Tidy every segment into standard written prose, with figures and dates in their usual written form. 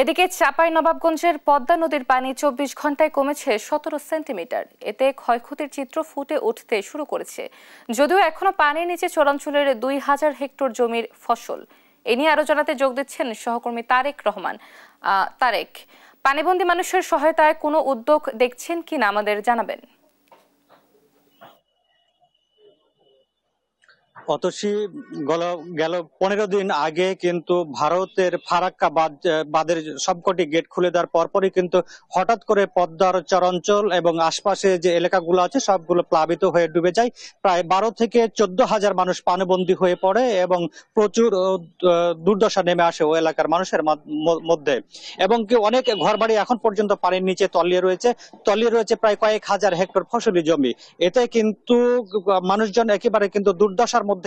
এদিকে চাঁপাইনবাবগঞ্জের পদ্মা নদীর পানি ২৪ ঘন্টায় কমেছে ১৭ সেন্টিমিটার। এতে ক্ষয়ক্ষতির চিত্র ফুটে উঠতে শুরু করেছে। যদিও এখনো পানির নিচে চরাঞ্চলের ২,০০০ হেক্টর জমির ফসল। এ নিয়ে আরো জানাতে যোগ দিচ্ছেন সহকর্মী তারেক রহমান। তারেক, পানিবন্দী মানুষের সহায়তায় কোনো উদ্যোগ দেখছেন কিনা আমাদের জানাবেন। অতসী গেল ১৫ দিন আগে কিন্তু ভারতের ফারাক্কা বাঁধের সবকটি গেট খুলে দেওয়ার পরপরই কিন্তু হঠাৎ করে পদ্মার চরাঞ্চল এবং আশপাশে যে এলাকাগুলো আছে সবগুলো প্লাবিত হয়ে ডুবে যায়। প্রায় ১২ থেকে ১৪,০০০ মানুষ পানিবন্দী হয়ে পড়ে এবং প্রচুর দুর্দশা নেমে আসে ওই এলাকার মানুষের মধ্যে। এবং কি অনেক ঘরবাড়ি এখন পর্যন্ত পানির নিচে তলিয়ে রয়েছে প্রায় কয়েক হাজার হেক্টর ফসলি জমি। এতে কিন্তু মানুষজন একেবারে কিন্তু দুর্দশার মধ্যে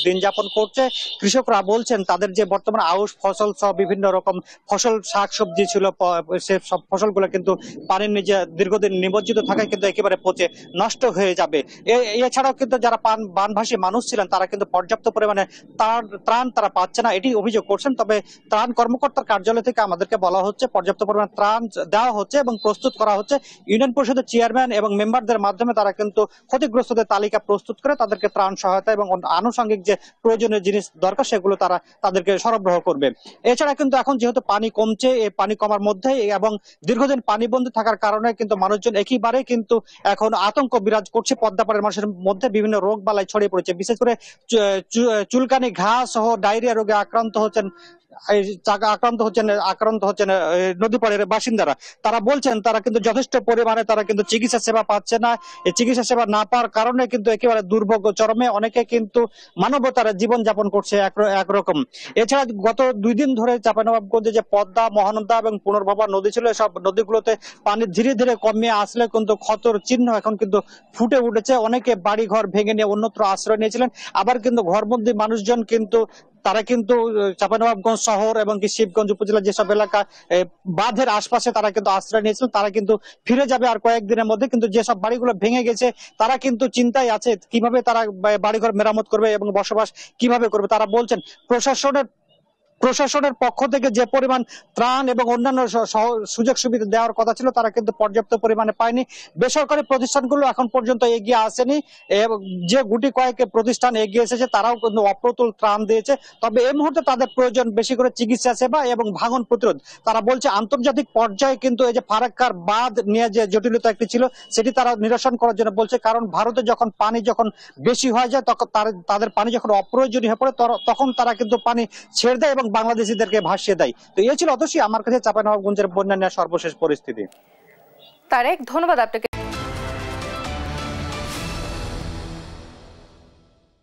দিন যাপন করছে। কৃষকরা বলছেন তাদের যে বর্তমানে আউশ ফসল সহ বিভিন্ন রকম ফসল শাকসবজি ছিল, সে সব ফসলগুলো কিন্তু পানির নিচে দীর্ঘদিন নিমজ্জিত থাকায় কিন্তু একেবারে পচে নষ্ট হয়ে যাবে। এছাড়াও কিন্তু যারা বানভাসী মানুষ ছিলেন তারা কিন্তু পর্যাপ্ত পরিমাণে ত্রাণ তারা পাচ্ছে না, এটি অভিযোগ করছেন। তবে ত্রাণ কর্মকর্তার কার্যালয় থেকে আমাদেরকে বলা হচ্ছে পর্যাপ্ত পরিমাণে ত্রাণ দেওয়া হচ্ছে এবং প্রস্তুত করা হচ্ছে। ইউনিয়ন পরিষদের চেয়ারম্যান এবং মেম্বারদের মাধ্যমে তারা কিন্তু ক্ষতিগ্রস্তদের তালিকা প্রস্তুত করে তাদেরকে ত্রাণ সহায়তা এবং আনুষঙ্গিক যে প্রয়োজনীয় জিনিস দরকার সেগুলো তারা তাদেরকে সরবরাহ করবে। এছাড়া কিন্তু এখন যেহেতু পানি কমছে, এই পানি কমার মধ্যে এবং দীর্ঘদিন পানিবন্দী থাকার কারণে কিন্তু মানুষজন একেবারে কিন্তু এখন আতঙ্ক বিরাজ করছে। পদ্মাপাড়ের মানুষের মধ্যে বিভিন্ন রোগ বালাই ছড়িয়ে পড়েছে, বিশেষ করে চুলকানি, ঘা সহ ডায়রিয়া রোগে আক্রান্ত হচ্ছেন নদীপাড়ের বাসিন্দারা। তারা বলছেন তারা কিন্তু যথেষ্ট পরিমাণে তারা কিন্তু চিকিৎসা সেবা পাচ্ছে না। এই চিকিৎসা সেবা না পাওয়ার কারণে কিন্তু একেবারে দুর্ভোগ চরমে, অনেকে কিন্তু মানবতার জীবন যাপন করছে একরকম। এছাড়া গত ২ দিন ধরে চাঁপাইনবাবগঞ্জে যে পদ্মা, মহানন্দা এবং পুনর্ভবা নদী ছিল, সব নদীগুলোতে পানি ধীরে ধীরে কমিয়ে আসলে কিন্তু ক্ষতর চিহ্ন এখন কিন্তু ফুটে উঠেছে। অনেকে বাড়ি ঘর ভেঙে নিয়ে অন্যত্র আশ্রয় নিয়েছিলেন, আবার কিন্তু ঘরবন্দি মানুষজন কিন্তু তারা কিন্তু চাঁপাইনবাবগঞ্জ শহর এবং শিবগঞ্জ উপজেলার যেসব এলাকা বাঁধের আশপাশে তারা কিন্তু আশ্রয় নিয়েছিল, তারা কিন্তু ফিরে যাবে আর কয়েকদিনের মধ্যে। কিন্তু যেসব বাড়িগুলো ভেঙে গেছে তারা কিন্তু চিন্তায় আছে কিভাবে তারা বাড়িঘর মেরামত করবে এবং বসবাস কিভাবে করবে। তারা বলছেন প্রশাসনের পক্ষ থেকে যে পরিমাণ ত্রাণ এবং অন্যান্য সুযোগ সুবিধা দেওয়ার কথা ছিল তারা কিন্তু পর্যাপ্ত পরিমাণে পায়নি। বেসরকারি প্রতিষ্ঠানগুলো এখন পর্যন্ত এগিয়ে আসেনি, এবং যে গুটি কয়েক প্রতিষ্ঠান এগিয়ে এসেছে তারাও কিন্তু অপ্রতুল ত্রাণ দিয়েছে। তবে এই মুহূর্তে তাদের প্রয়োজন বেশি করে চিকিৎসা সেবা এবং ভাঙন প্রতিরোধ। তারা বলছে আন্তর্জাতিক পর্যায়ে কিন্তু এই যে ফারাক্কার বাঁধ নিয়ে যে জটিলতা একটি ছিল সেটি তারা নিরসন করার জন্য বলছে। কারণ ভারতে যখন পানি বেশি হয়ে যায় তখন তাদের পানি যখন অপ্রয়োজনীয় হয়ে পড়ে তখন তারা কিন্তু পানি ছেড়ে দেয় এবং বাংলাদেশিদেরকে ভাসিয়ে দেয়। তো এই ছিল অতসী আমার কাছে চাঁপাইনবাবগঞ্জের বন্যা নিয়ে সর্বশেষ পরিস্থিতি। তারেক, ধন্যবাদ আপনাকে।